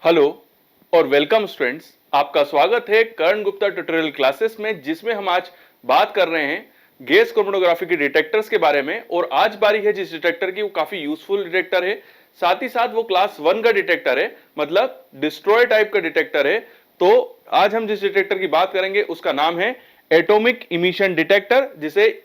Hello और welcome students. आपका स्वागत है कर्ण गुप्ता ट्यूटोरियल क्लासेस में, जिसमें हम आज बात कर रहे हैं गैस क्रोमेटोग्राफी के डिटेक्टर्स के बारे में। और आज बारी है जिस डिटेक्टर की, वो काफी यूजफुल डिटेक्टर है, साथ ही साथ वो क्लास 1 का डिटेक्टर है, मतलब डिस्ट्रॉय टाइप का डिटेक्टर है। तो आज हम जिस डिटेक्टर की बात करेंगे उसका नाम है एटॉमिक इमिशन डिटेक्टर, जिसे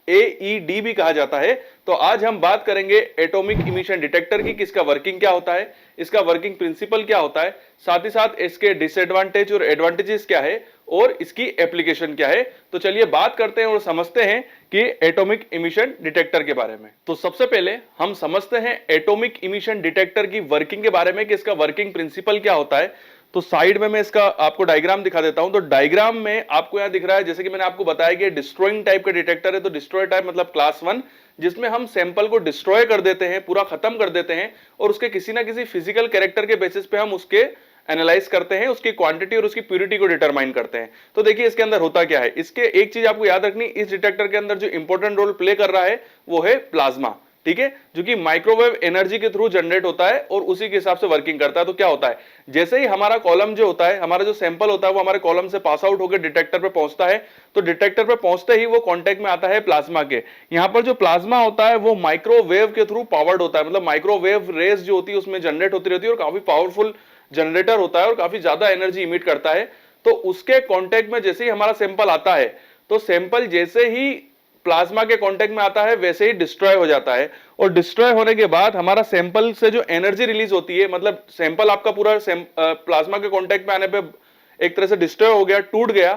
AED भी कहा जाता है। तो आज हम बात करेंगे एटॉमिक इमिशन डिटेक्टर की, किसका वर्किंग क्या होता है, इसका वर्किंग प्रिंसिपल क्या होता है, साथ ही साथ इसके डिसएडवांटेज और एडवांटेजेस क्या है और इसकी एप्लीकेशन क्या है। तो चलिए बात करते हैं और समझते हैं कि एटॉमिक इमिशन डिटेक्टर के बारे में। तो सबसे पहले हम समझते हैं एटॉमिक इमिशन डिटेक्टर की वर्किंग के बारे में कि इसका वर्किंग प्रिंसिपल क्या होता है। तो साइड में मैं इसका आपको डायग्राम दिखा देता हूं। तो डायग्राम में आपको यहां दिख रहा है, जैसे कि मैंने आपको बताया कि डिस्ट्रॉइंग टाइप का डिटेक्टर है। तो डिस्ट्रॉय टाइप मतलब क्लास 1, जिसमें हम सैंपल को डिस्ट्रॉय कर देते हैं, पूरा खत्म कर देते हैं और उसके किसी ना किसी फिजिकल कैरेक्टर के बेसिस पे हम उसके एनालाइज करते हैं, उसकी क्वांटिटी और उसकी प्यूरिटी को डिटरमाइन करते हैं। तो देखिए इसके अंदर होता क्या है। इसके एक चीज आपको याद रखनी, इस डिटेक्टर के अंदर जो इंपॉर्टेंट रोल प्ले कर रहा है वो है प्लाज्मा, ठीक है, जो कि माइक्रोवेव एनर्जी के थ्रू जनरेट होता है और उसी के हिसाब से वर्किंग करता है। तो क्या होता है, जैसे ही हमारा कॉलम जो होता है, हमारा जो सैंपल होता है, वो हमारे कॉलम से पास आउट होकर डिटेक्टर पे पहुंचता है। तो डिटेक्टर पे पहुंचते ही वो कांटेक्ट में आता है प्लाज्मा के। यहां पर जो प्लाज्मा होता है वो माइक्रोवेव के थ्रू पावर्ड होता है, मतलब माइक्रोवेव रेज जो होती है उसमें जनरेट होती रहती है और काफी पावरफुल जनरेटर होता है और काफी ज्यादा एनर्जी इमिट करता है। तो उसके कांटेक्ट में जैसे ही हमारा सैंपल आता है, तो सैंपल जैसे ही प्लाज्मा के कांटेक्ट में आता है वैसे ही डिस्ट्रॉय हो जाता है। और डिस्ट्रॉय होने के बाद हमारा सैंपल से जो एनर्जी रिलीज होती है, मतलब सैंपल आपका पूरा प्लाज्मा के कांटेक्ट में आने पे एक तरह से डिस्ट्रॉय हो गया, टूट गया,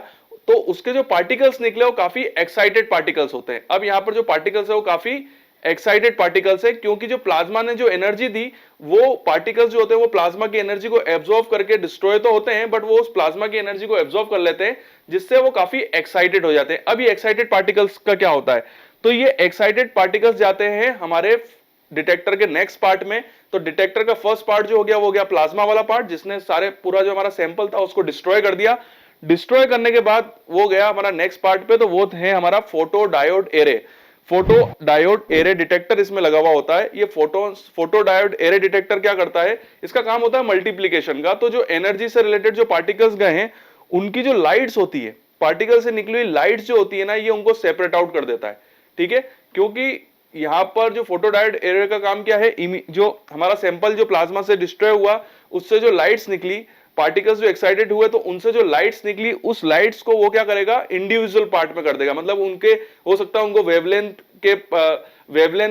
तो उसके जो पार्टिकल्स निकले वो काफी एक्साइटेड पार्टिकल्स होते हैं। अब यहां पर जो पार्टिकल्स है वो काफी एक्साइटेड पार्टिकल्स है, क्योंकि जो प्लाज्मा ने जो एनर्जी दी, वो पार्टिकल्स जो होते हैं वो प्लाज्मा की एनर्जी को एब्जॉर्व करके डिस्ट्रॉय तो होते हैं, बट वो उस प्लाज्मा की एनर्जी को एब्जॉर्व कर लेते हैं, जिससे वो काफी एक्साइटेड हो जाते हैं। अब ये एक्साइटेड पार्टिकल्स का क्या होता है, तो ये एक्साइटेड पार्टिकल्स जाते हैं हमारे डिटेक्टर के नेक्स्ट पार्ट में। तो डिटेक्टर का फर्स्ट पार्ट जो हो गया वो हो गया प्लाज्मा वाला पार्ट, जिसने सारे पूरा जो हमारा सैंपल था उसको डिस्ट्रॉय कर दिया। डिस्ट्रॉय करने के बाद वो गया हमारा नेक्स्ट पार्ट पे, तो वो है हमारा photo diode array. Photo diode array detector इसमें लगा हुआ होता है। ये फोटो डायोड एरे डिटेक्टर क्या करता है, इसका काम होता है मल्टीप्लीकेशन का। तो जो एनर्जी से रिलेटेड जो पार्टिकल्स गए हैं, उनकी जो लाइट्स होती है, पार्टिकल से निकली हुई लाइट्स जो होती है ना, ये उनको सेपरेट आउट कर देता है, ठीक है। क्योंकि यहां पर जो फोटो डायोड एरे का काम क्या है, जो हमारा सैंपल जो प्लाज्मा से डिस्ट्रॉय हुआ, उससे जो लाइट्स निकली, पार्टिकल्स जो एक्साइटेड हुए, तो उनसे जो लाइट्स निकली, उस लाइट्स को वो क्या करेगा, इंडिविजुअल पार्ट में कर देगा। मतलब उनके हो सकता है उनको वेवलेंथ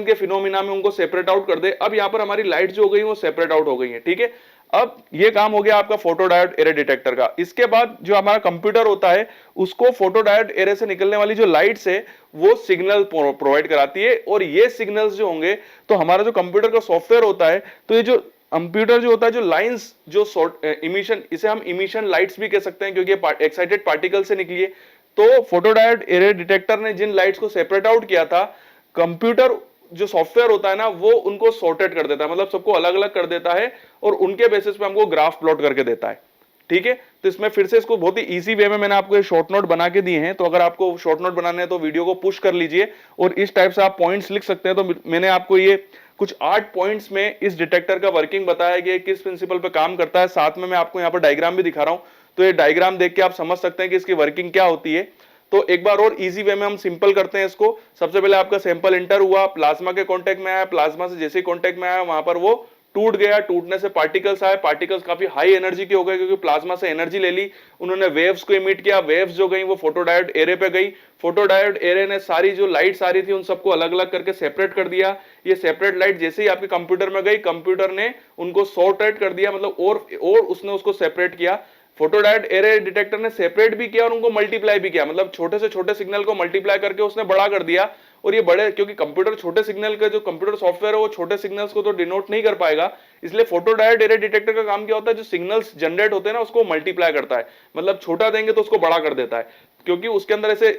के फिनोमिना में उनको सेपरेट आउट कर दे। अब यहां पर हमारी लाइट जो हो गई वो सेपरेट आउट हो गई है, ठीक है। अब ये काम हो गया आपका फोटो डायोड एरे डिटेक्टर का। इसके बाद जो हमारा कंप्यूटर होता है, उसको फोटो डायोड एरे से निकलने वाली जो लाइट्स है वो सिग्नल प्रोवाइड कराती है। और ये सिग्नल्स जो होंगे, तो हमारा जो कंप्यूटर का सॉफ्टवेयर होता है, तो ये जो कंप्यूटर जो होता है, जो लाइंस जो इमिशन, इसे हम इमिशन लाइट्स भी कह सकते हैं, क्योंकि एक्साइटेड पार्टिकल से निकली है। तो फोटोडायोड एरे डिटेक्टर ने जिन लाइट्स को सेपरेट आउट किया था, कंप्यूटर जो सॉफ्टवेयर होता है ना, वो उनको सॉर्टेड कर देता है, मतलब सबको अलग अलग कर देता है और उनके बेसिस पे हमको ग्राफ प्लॉट करके देता है, ठीक है। तो इसमें फिर से इसको बहुत ही इजी वे में मैंने आपको ये शॉर्ट नोट बना के दिए हैं। तो अगर आपको शॉर्ट नोट बनाने हैं तो वीडियो को पुश कर लीजिए और इस टाइप से आप पॉइंट्स लिख सकते हैं। तो मैंने आपको ये कुछ 8 पॉइंट्स में इस डिटेक्टर का वर्किंग बताया कि किस प्रिंसिपल पे काम करता है। साथ में मैं आपको यहाँ पर डायग्राम भी दिखा रहा हूं, तो ये डायग्राम देख के आप समझ सकते हैं कि इसकी वर्किंग क्या होती है। तो एक बार और इजी वे में हम सिंपल करते हैं इसको। सबसे पहले आपका सैंपल इंटर हुआ, प्लाज्मा के कांटेक्ट में आया, प्लाज्मा से जैसे ही कांटेक्ट में आया वहां पर वो टूट गया, टूटने से पार्टिकल्स आए, पार्टिकल्स काफी हाई एनर्जी के हो गए, क्योंकि प्लाज्मा से एनर्जी ले ली उन्होंने, वेव्स को इमिट किया, वेव्स जो गई वो फोटोडायोड एरे पे गई। फोटोडायोड एरे ने सारी जो लाइट्स आ रही थी उन सबको अलग अलग करके सेपरेट कर दिया। ये सेपरेट लाइट जैसे ही आपके कंप्यूटर में गई, कंप्यूटर ने उनको सॉर्टेड कर दिया, मतलब और उसने उसको सेपरेट किया। फोटोडायोड एरे डिटेक्टर ने सेपरेट भी किया और उनको मल्टीप्लाई भी किया, मतलब छोटे से छोटे सिग्नल को मल्टीप्लाई करके उसने बड़ा कर दिया। और ये बड़े, क्योंकि कंप्यूटर छोटे सिग्नल का जो कंप्यूटर सॉफ्टवेयर है वो छोटे सिग्नल्स को तो डिनोट नहीं कर पाएगा, इसलिए फोटोडायोड एरे डिटेक्टर का काम क्या होता है, जो सिग्नल्स जनरेट होते हैं ना उसको मल्टीप्लाई करता है, मतलब छोटा देंगे तो उसको बड़ा कर देता है। क्योंकि उसके अंदर ऐसे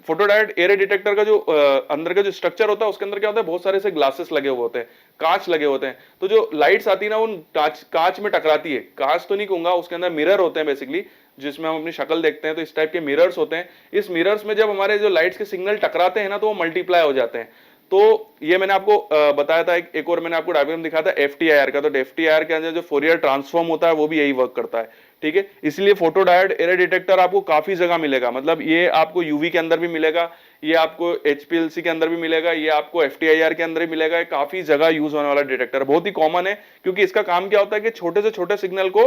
फोटोडायोड एरे डिटेक्टर का जो अंदर का जो स्ट्रक्चर होता है, उसके अंदर क्या होता है, बहुत सारे ऐसे ग्लासेस लगे हुए होते हैं, कांच लगे होते हैं। तो जो लाइट्स आती है ना उन कांच में टकराती है, कांच तो नहीं कहूंगा, उसके अंदर मिरर होते हैं बेसिकली, जिसमें हम अपनी शक्ल देखते हैं। तो इस टाइप के मिरर्स होते हैं। इस मिरर्स में जब हमारे जो लाइट्स के सिग्नल टकराते हैं ना, तो वो मल्टीप्लाई हो जाते हैं। तो ये मैंने आपको बताया था, एक और मैंने आपको डायग्राम दिखाया था FTIR का। तो FTIR के अंदर जो फोरियर ट्रांसफॉर्म होता है वो भी यही वर्क करता है, ठीक है। इसलिए फोटो डायोड एरे डिटेक्टर आपको काफी जगह मिलेगा, मतलब ये आपको यूवी के अंदर भी मिलेगा, ये आपको HPLC के अंदर भी मिलेगा, ये आपको FTIR के अंदर भी मिलेगा। काफी जगह यूज होने वाला डिटेक्टर, बहुत ही कॉमन है, क्योंकि इसका काम क्या होता है कि छोटे से छोटे सिग्नल को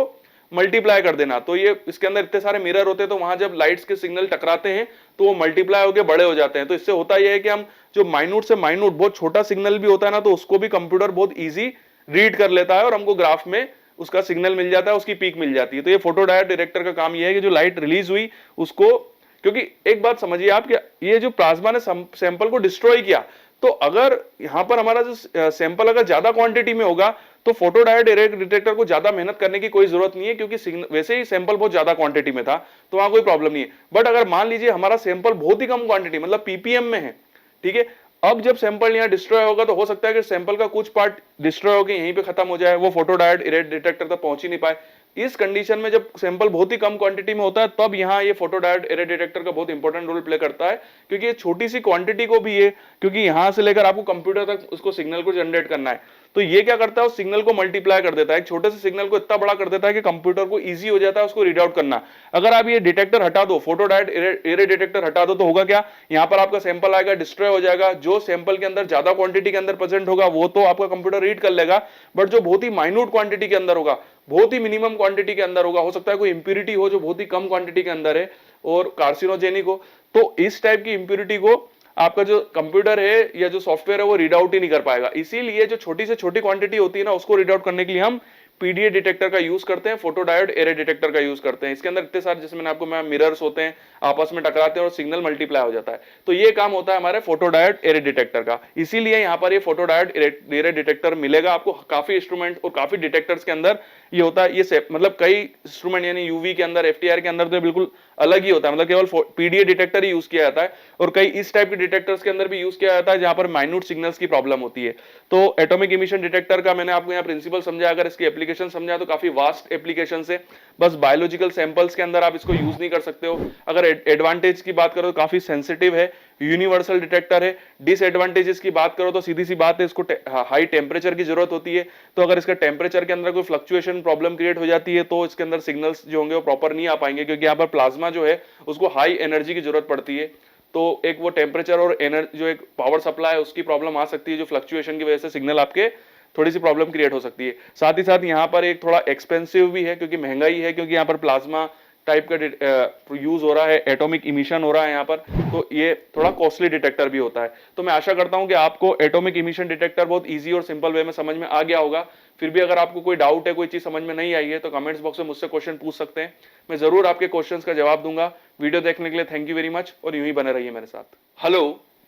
मल्टीप्लाई कर देना। तो ये इसके अंदर इतने सारे मिरर होते हैं, तो वहां जब लाइट्स के सिग्नल टकराते हैं तो वो मल्टीप्लाई होकर बड़े हो जाते हैं। तो इससे होता यह है कि हम जो माइन्यूट से माइन्यूट बहुत छोटा सिग्नल भी होता है ना, तो उसको भी कंप्यूटर बहुत इजी रीड कर लेता है और हमको ग्राफ में उसका सिग्नल मिल जाता है, उसकी पीक मिल जाती है। तो ये फोटो डायोड डिटेक्टर का काम ये है कि जो लाइट रिलीज हुई उसको, क्योंकि एक बात समझिए आप कि ये जो प्लाज्मा ने सैंपल को डिस्ट्रॉय किया, तो अगर यहां पर हमारा जो सैंपल अगर ज्यादा क्वांटिटी में होगा तो फोटो डायोड एरे डिटेक्टर को ज्यादा मेहनत करने की कोई जरूरत नहीं है, क्योंकि वैसे ही सैंपल बहुत ज्यादा क्वांटिटी में था, तो वहां कोई प्रॉब्लम नहीं है। बट अगर मान लीजिए हमारा सैंपल बहुत ही कम क्वांटिटी, मतलब PPM में है, ठीक है, अब जब सैंपल यहाँ डिस्ट्रॉय होगा तो हो सकता है कि सैंपल का कुछ पार्ट डिस्ट्रॉय होकर यहीं पे खत्म हो जाए, वो फोटो डायोड एरे डिटेक्टर तक पहुंच ही नहीं पाए। इस कंडीशन में जब सैंपल बहुत ही कम क्वांटिटी में होता है, तब यहाँ ये फोटो डायोड एरे डिटेक्टर का बहुत इंपॉर्टेंट रोल प्ले करता है, क्योंकि ये छोटी सी क्वांटिटी को भी ये, क्योंकि यहां से लेकर आपको कंप्यूटर तक उसको सिग्नल को जनरेट करना है, तो ये क्या करता है, उस सिग्नल को मल्टीप्लाई कर देता है, एक छोटे से सिग्नल को इतना बड़ा कर देता है कि कंप्यूटर को इजी हो जाता है उसको रीड आउट करना। अगर आप ये डिटेक्टर हटा दो, फोटो डायोड एरे डिटेक्टर हटा दो, तो होगा क्या, यहाँ पर आपका सैंपल आएगा, डिस्ट्रॉय हो जाएगा। जो सैंपल के अंदर ज्यादा क्वांटिटी के अंदर प्रेजेंट होगा वो तो आपका कंप्यूटर रीड कर लेगा, बट जो बहुत ही माइन्यूट क्वांटिटी के अंदर होगा, बहुत ही मिनिमम क्वांटिटी के अंदर होगा, हो सकता है कोई इंप्यूरिटी हो जो बहुत ही कम क्वांटिटी के अंदर है और कार्सिनोजेनिक हो, तो इस टाइप की इंप्यूरिटी को आपका जो कंप्यूटर है या जो सॉफ्टवेयर है वो रीड आउट ही नहीं कर पाएगा। इसीलिए जो छोटी से छोटी क्वांटिटी होती है ना, उसको रीड आउट करने के लिए हम PDA डिटेक्टर का यूज करते हैं, फोटो डायोड एरे डिटेक्टर का यूज करते हैं। इसके अंदर इतने सारे, जैसे मैंने आपको मिरर्स होते हैं, आपस में टकराते हैं और सिग्नल मल्टीप्लाई हो जाता है। तो ये काम होता है हमारे फोटो डायोड एरे डिटेक्टर का, इसीलिए यहाँ पर ये फोटो डायोड एरे डिटेक्टर मिलेगा आपको काफी इंस्ट्रूमेंट और काफी डिटेक्टर्स के अंदर ये होता है। ये मतलब कई इंस्ट्रूमेंट यानी यूवी के अंदर, FTIR के अंदर तो बिल्कुल अलग ही होता है, मतलब केवल PDA डिटेक्टर ही यूज किया जाता है, और कई इस टाइप के डिटेक्टर्स के अंदर भी यूज किया जाता है जहां पर माइन्यूट सिग्नल्स की प्रॉब्लम होती है। तो एटॉमिक इमिशन डिटेक्टर का मैंने आपको यहाँ प्रिंसिपल समझा, अगर इसकी एप्लीकेशन समझा तो काफी वास्ट एप्लीकेशन है, बस बायोलॉजिकल सैंपल्स के अंदर आप इसको यूज नहीं कर सकते हो। अगर एडवांटेज की बात करो तो काफी सेंसिटिव है, यूनिवर्सल डिटेक्टर है। डिसएडवांटेजेस की बात करो तो सीधी सी बात है, इसको हाई टेम्परेचर की जरूरत होती है, तो अगर इसका टेम्परेचर के अंदर कोई फ्लक्चुएशन प्रॉब्लम क्रिएट हो जाती है तो इसके अंदर सिग्नल्स जो होंगे वो प्रॉपर नहीं आ पाएंगे, क्योंकि यहाँ पर प्लाज्मा जो है उसको हाई एनर्जी की जरूरत पड़ती है। तो एक वो टेम्परेचर और एनर्जी जो एक पावर सप्लाई है उसकी प्रॉब्लम आ सकती है, जो फ्लक्चुएशन की वजह से सिग्नल आपके थोड़ी सी प्रॉब्लम क्रिएट हो सकती है। साथ ही साथ यहाँ पर एक थोड़ा एक्सपेंसिव भी है, क्योंकि महंगाई है, क्योंकि यहाँ पर प्लाज्मा टाइप का यूज हो रहा है, एटॉमिक इमिशन हो रहा है यहाँ पर, तो ये थोड़ा कॉस्टली डिटेक्टर भी होता है। तो मैं आशा करता हूं कि आपको एटॉमिक इमिशन डिटेक्टर बहुत इजी और सिंपल वे में समझ में आ गया होगा। फिर भी अगर आपको कोई डाउट है, कोई चीज समझ में नहीं आई है, तो कमेंट्स बॉक्स में मुझसे क्वेश्चन पूछ सकते हैं, मैं जरूर आपके क्वेश्चंस का जवाब दूंगा। वीडियो देखने के लिए थैंक यू वेरी मच, और यूं ही बने रहिए मेरे साथ। हेलो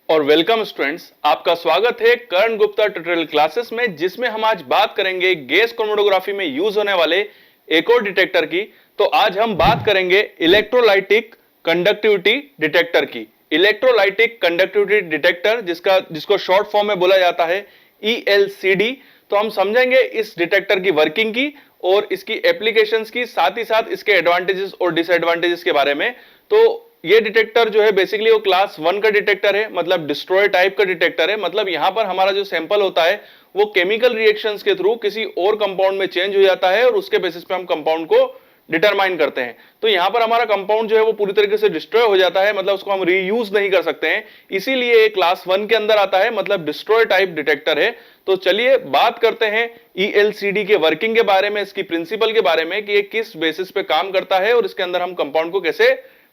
और वेलकम स्टूडेंट्स, आपका स्वागत है कर्ण गुप्ता ट्यूटोरियल क्लासेस में, जिसमें हम आज बात करेंगे गैस क्रोमैटोग्राफी में यूज होने वाले एक और डिटेक्टर की। तो आज हम बात करेंगे इलेक्ट्रोलाइटिक कंडक्टिविटी डिटेक्टर की। इलेक्ट्रोलाइटिक कंडक्टिविटी डिटेक्टर, जिसको शॉर्ट फॉर्म में बोला जाता है ELCD। तो हम समझेंगे इस डिटेक्टर की वर्किंग की और इसकी एप्लीकेशंस की, साथ ही साथ इसके एडवांटेजेस और डिसएडवांटेजेस के बारे में। तो ये डिटेक्टर जो है बेसिकली वो क्लास 1 का डिटेक्टर है, मतलब डिस्ट्रॉय टाइप का डिटेक्टर है। मतलब यहां पर हमारा जो सैंपल होता है वो केमिकल रिएक्शंस के थ्रू किसी और कंपाउंड में चेंज हो जाता है और उसके बेसिस पे हम कंपाउंड को डिटरमाइन करते हैं। तो यहां पर हमारा कंपाउंड जो है वो पूरी तरीके से डिस्ट्रॉय हो जाता है, मतलब उसको हम रीयूज नहीं कर सकते हैं, इसीलिए ये क्लास 1 के अंदर आता है, मतलब डिस्ट्रॉय टाइप डिटेक्टर है। तो चलिए बात करते हैं ELCD के वर्किंग के बारे में, इसकी प्रिंसिपल के बारे में कि ये किस बेसिस पे काम करता है और इसके अंदर हम कंपाउंड को कैसे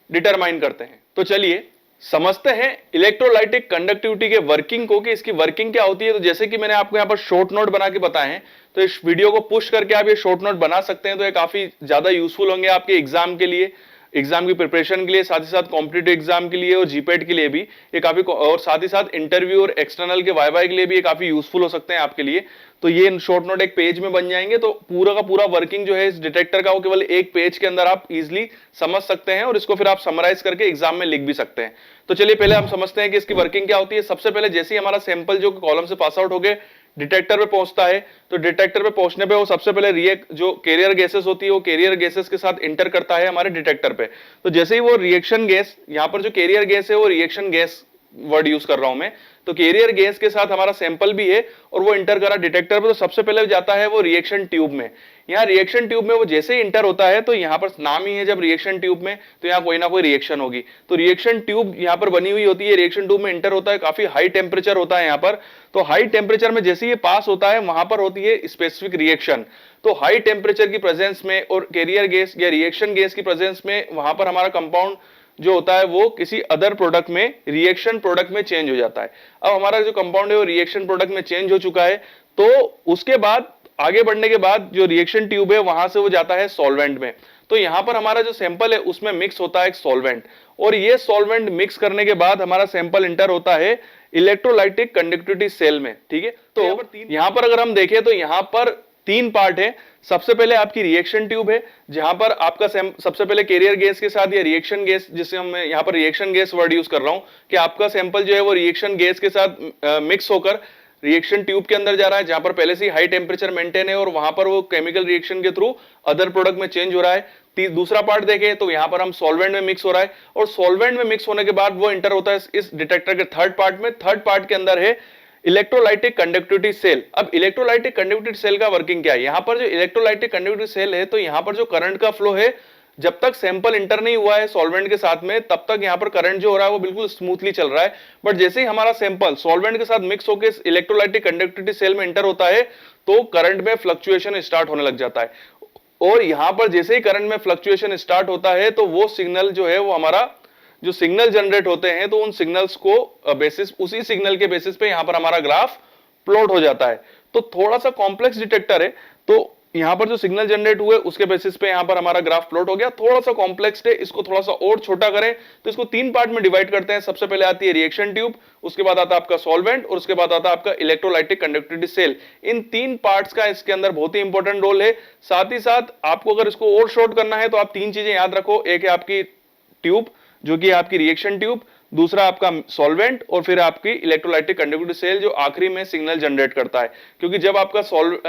डिटरमाइन करते हैं। तो चलिए समझते हैं इलेक्ट्रोलाइटिक कंडक्टिविटी के वर्किंग को, कि इसकी वर्किंग क्या होती है। तो जैसे कि मैंने आपको यहाँ पर शॉर्ट नोट बना के बताए हैं, तो इस वीडियो को पुश करके आप ये शॉर्ट नोट बना सकते हैं, तो ये काफी ज्यादा यूजफुल होंगे आपके एग्जाम के लिए, एग्जाम की प्रिपरेशन के लिए, साथ ही साथ कॉम्पिटिटिव एग्जाम के लिए और जीपेट के लिए भी ये काफी, और साथ ही साथ इंटरव्यू और एक्सटर्नल के वाई के लिए भी ये काफी यूजफुल हो सकते हैं आपके लिए। तो ये शॉर्ट नोट एक पेज में बन जाएंगे, तो पूरा का पूरा वर्किंग जो है इस डिटेक्टर का वो केवल एक पेज के अंदर आप इजिली समझ सकते हैं और इसको फिर आप समराइज करके एग्जाम में लिख भी सकते हैं। तो चलिए पहले हम समझते हैं कि इसकी वर्किंग क्या होती है। सबसे पहले जैसे ही हमारा सैंपल जो कॉलम से पास आउट हो गए डिटेक्टर पे पहुंचता है, तो डिटेक्टर पे पहुंचने पे वो सबसे पहले रिएक्ट जो कैरियर गैसेस होती है वो कैरियर गैसेस के साथ इंटर करता है हमारे डिटेक्टर पे। तो जैसे ही वो रिएक्शन गैस, यहाँ पर जो कैरियर गैस है वो रिएक्शन गैस वर्ड यूज कर रहा हूं मैं, तो कैरियर गैस के साथ हमारा सैंपल भी है और वो इंटर करा डिटेक्टर पे, तो सबसे पहले जाता है वो रिएक्शन ट्यूब में। यहाँ रिएक्शन ट्यूब में वो जैसे ही इंटर होता है, तो यहाँ पर नाम ही है जब रिएक्शन ट्यूब में, तो यहाँ कोई ना कोई रिएक्शन होगी। तो रिएक्शन ट्यूब यहाँ पर बनी हुई होती है, रिएक्शन ट्यूब में इंटर होता है, काफी हाई टेम्परेचर होता है यहाँ पर। तो हाई टेम्परेचर में जैसे ये पास होता है, वहां पर होती है स्पेसिफिक रिएक्शन। तो हाई टेम्परेचर की प्रेजेंस में और कैरियर गैस या रिएक्शन गैस की प्रेजेंस में वहां पर हमारा कंपाउंड जो होता है वो किसी अदर प्रोडक्ट में, रिएक्शन प्रोडक्ट में चेंज हो जाता है। अब हमारा जो कंपाउंड है वो रिएक्शन प्रोडक्ट में चेंज हो चुका है, तो उसके बाद आगे बढ़ने के बाद जो रिएक्शन ट्यूब है वहां से वो जाता है सॉल्वेंट में। तो यहां पर हमारा जो सैंपल है उसमें मिक्स होता है एक सॉल्वेंट, और ये सॉल्वेंट मिक्स करने के बाद हमारा सैंपल इंटर होता है इलेक्ट्रोलाइटिक कंडक्टिविटी सेल में। ठीक है, तो यहां पर अगर हम देखें तो यहां पर तीन पार्ट है। सबसे पहले आपकी रिएक्शन ट्यूब है, जहां पर आपका सबसे पहले कैरियर गैस के साथ या रिएक्शन गैस, जिसे हम यहां पर रिएक्शन गैस वर्ड यूज कर रहा हूं, कि आपका सैंपल जो है वो रिएक्शन गैस के साथ मिक्स होकर रिएक्शन ट्यूब के अंदर जा रहा है, जहां पर पहले से ही हाई टेम्परेचर मेंटेन है और वहां पर वो केमिकल रिएक्शन के थ्रू अदर प्रोडक्ट में चेंज हो रहा है। दूसरा पार्ट देखें तो यहां पर हम सॉल्वेंट में मिक्स हो रहा है, और सॉल्वेंट में मिक्स होने के बाद वो इंटर होता है इस डिटेक्टर के थर्ड पार्ट में। थर्ड पार्ट के अंदर है इलेक्ट्रोलाइटिक कंडक्टिविटी सेल। अब इलेक्ट्रोलाइटिक कंडक्टिविटी सेल का वर्किंग क्या है? यहां पर जो इलेक्ट्रोलाइटिक कंडक्टिविटी सेल है, तो यहां पर जो करंट का फ्लो है, जब तक सैंपल इंटर नहीं हुआ है सॉल्वेंट के साथ में, तब तक यहां पर करंट जो हो रहा है वो बिल्कुल स्मूथली चल रहा है। बट जैसे ही हमारा सैंपल सॉल्वेंट के साथ मिक्स होकर इलेक्ट्रोलाइटिक कंडक्टिविटी सेल में इंटर होता है, तो करंट में फ्लक्चुएशन स्टार्ट होने लग जाता है। और यहां पर जैसे ही करंट में फ्लक्चुएशन स्टार्ट होता है, तो वो सिग्नल जो है वो हमारा जो सिग्नल जनरेट होते हैं, तो उन सिग्नल्स को बेसिस, उसी सिग्नल के बेसिस पे यहां पर हमारा ग्राफ प्लॉट हो जाता है। तो थोड़ा सा कॉम्प्लेक्स डिटेक्टर है, तो यहां पर जो सिग्नल जनरेट हुए उसके बेसिस पे यहां पर हमारा ग्राफ प्लॉट हो गया। थोड़ा सा कॉम्प्लेक्स है, इसको थोड़ा सा और छोटा करें तो इसको तीन पार्ट में डिवाइड करते हैं। सबसे पहले आती है रिएक्शन ट्यूब, उसके बाद आता है आपका सॉल्वेंट, और उसके बाद आता है आपका इलेक्ट्रोलाइटिक कंडक्टिविटी सेल। इन तीन पार्ट्स का इसके अंदर बहुत ही इंपॉर्टेंट रोल है। साथ ही साथ आपको अगर इसको और शॉर्ट करना है तो आप तीन चीजें याद रखो। एक है आपकी ट्यूब, जो कि आपकी रिएक्शन ट्यूब, दूसरा आपका सॉल्वेंट, और फिर आपकी इलेक्ट्रोलाइटिक कंडक्टिविटी सेल जो आखिरी में सिग्नल जनरेट करता है। क्योंकि जब आपका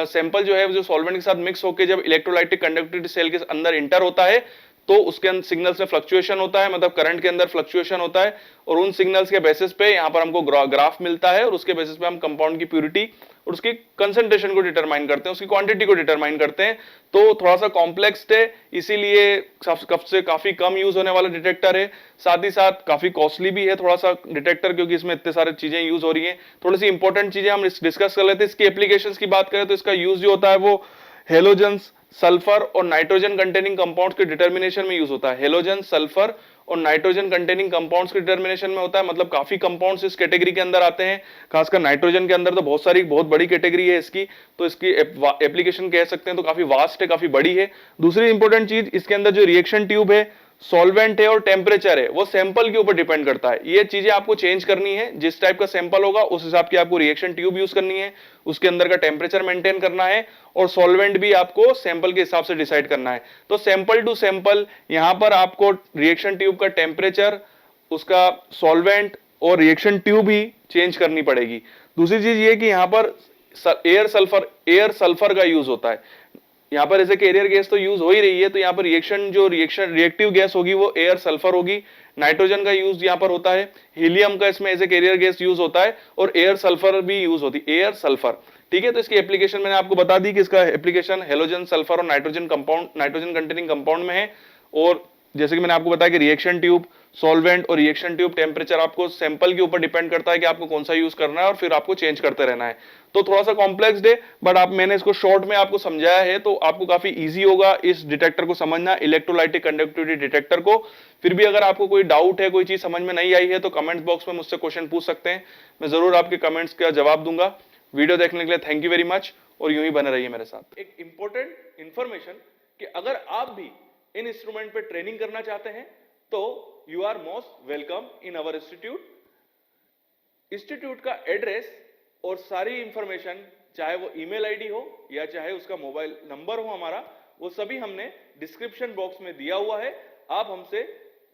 सैंपल जो है जो सॉल्वेंट के साथ मिक्स होकर जब इलेक्ट्रोलाइटिक कंडक्टिविटी सेल के अंदर इंटर होता है, तो उसके अंदर सिग्नल्स में फ्लक्चुएशन होता है, मतलब करंट के अंदर फ्लक्चुएशन होता है, और उन सिग्नल्स के बेसिस पे यहां पर हमको ग्राफ मिलता है, और उसके बेसिस पे हम कंपाउंड की प्यूरिटी और उसकी कंसंट्रेशन को डिटरमाइन करते हैं, उसकी क्वांटिटी को डिटरमाइन करते हैं। तो थोड़ा सा कॉम्प्लेक्स है, इसीलिए कब से काफी कम यूज होने वाला डिटेक्टर है। साथ ही साथ काफी कॉस्टली भी है थोड़ा सा डिटेक्टर, क्योंकि इसमें इतने सारी चीजें यूज हो रही हैं। थोड़ी सी इंपॉर्टेंट चीजें हम डिस्कस कर लेते हैं। इसकी एप्लीकेशंस की बात करें तो इसका यूज जो होता है वो हेलोजन्स, सल्फर और नाइट्रोजन कंटेनिंग कंपाउंड्स के डिटर्मिनेशन में यूज होता है। हेलोजन, सल्फर और नाइट्रोजन कंटेनिंग कंपाउंड्स के डिटर्मिनेशन में होता है, मतलब काफी कंपाउंड्स इस कैटेगरी के अंदर आते हैं। खासकर नाइट्रोजन के अंदर तो बहुत बड़ी कैटेगरी है इसकी, तो इसकी एप्लीकेशन कह सकते हैं तो काफी वास्ट है, काफी बड़ी है। दूसरी इंपॉर्टेंट चीज, इसके अंदर जो रिएक्शन ट्यूब है, सॉल्वेंट है और टेम्परेचर है, वो सैंपल के ऊपर डिपेंड करता है। ये चीजें आपको चेंज करनी है, जिस टाइप का सैंपल होगा उस हिसाब की आपको रिएक्शन ट्यूब यूज करनी है, उसके अंदर का टेम्परेचर मेंटेन करना है, और सॉल्वेंट भी आपको सैंपल के हिसाब से डिसाइड करना है। तो सैंपल टू सैंपल यहां पर आपको रिएक्शन ट्यूब का टेम्परेचर, उसका सॉल्वेंट और रिएक्शन ट्यूब ही चेंज करनी पड़ेगी। दूसरी चीज ये कि यहां पर एयर सल्फर का यूज होता है। यहां पर ऐसे कैरियर गैस तो यूज हो ही रही है, तो यहां पर रिएक्टिव गैस होगी वो एयर सल्फर होगी। नाइट्रोजन का यूज यहां पर होता है, हीलियम का इसमें as a carrier gas use होता है, और एयर सल्फर भी यूज होती है, एयर सल्फर। ठीक है, तो इसकी एप्लीकेशन मैंने आपको बता दी कि इसका एप्लीकेशन हेलोजन, सल्फर और नाइट्रोजन कंटेनिंग कंपाउंड में है। और जैसे कि मैंने आपको बताया कि रिएक्शन ट्यूब, सॉल्वेंट और रिएक्शन ट्यूब टेम्परेचर आपको सैंपल के ऊपर डिपेंड करता है कि आपको कौन सा यूज करना है, और फिर आपको चेंज करते रहना है। तो थोड़ा सा कॉम्प्लेक्स है, बट मैंने इसको शॉर्ट में आपको समझाया है, तो आपको काफी इजी होगा इस डिटेक्टर को समझना, इलेक्ट्रोलाइटिक कंडक्टिविटी डिटेक्टर को। फिर भी अगर आपको कोई डाउट है, कोई चीज समझ में नहीं आई है, तो कमेंट बॉक्स में मुझसे क्वेश्चन पूछ सकते हैं, मैं जरूर आपके कमेंट्स का जवाब दूंगा। वीडियो देखने के लिए थैंक यू वेरी मच, और यूं ही बने रहिए मेरे साथ। एक इंपॉर्टेंट इंफॉर्मेशन कि अगर आप भी इन इंस्ट्रूमेंट पे ट्रेनिंग करना चाहते हैं, तो you are most welcome in our institute का एड्रेस और सारी इंफॉर्मेशन, चाहे वो ईमेल आईडी हो या चाहे उसका मोबाइल नंबर हो हमारा, वो सभी हमने डिस्क्रिप्शन बॉक्स में दिया हुआ है। आप हमसे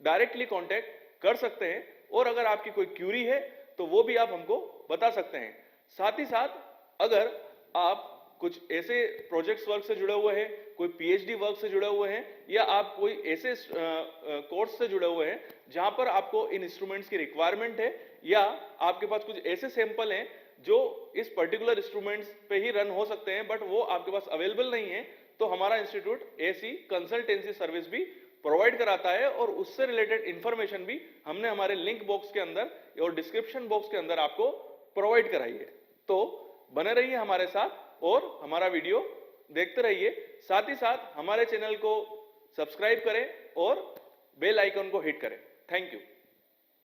डायरेक्टली कांटेक्ट कर सकते हैं, और अगर आपकी कोई क्यूरी है तो वो भी आप हमको बता सकते हैं। साथ ही साथ अगर आप कुछ ऐसे प्रोजेक्ट्स वर्क से जुड़े हुए हैं, कोई पीएचडी वर्क से जुड़े हुए हैं, या आप कोई ऐसे कोर्स से जुड़े हुए हैं जहां पर आपको इन इंस्ट्रूमेंट्स की रिक्वायरमेंट है, या आपके पास कुछ ऐसे सैंपल हैं जो इस पर्टिकुलर इंस्ट्रूमेंट्स पे ही रन हो सकते हैं बट वो आपके पास अवेलेबल नहीं है, तो हमारा इंस्टीट्यूट ऐसी कंसल्टेंसी सर्विस भी प्रोवाइड कराता है और उससे रिलेटेड इंफॉर्मेशन भी हमने हमारे लिंक बॉक्स के अंदर और डिस्क्रिप्शन बॉक्स के अंदर आपको प्रोवाइड कराई है। तो बने रहिए हमारे साथ और हमारा वीडियो देखते रहिए, साथ ही साथ हमारे चैनल को सब्सक्राइब करें और बेल आइकन को हिट करें। Thank you.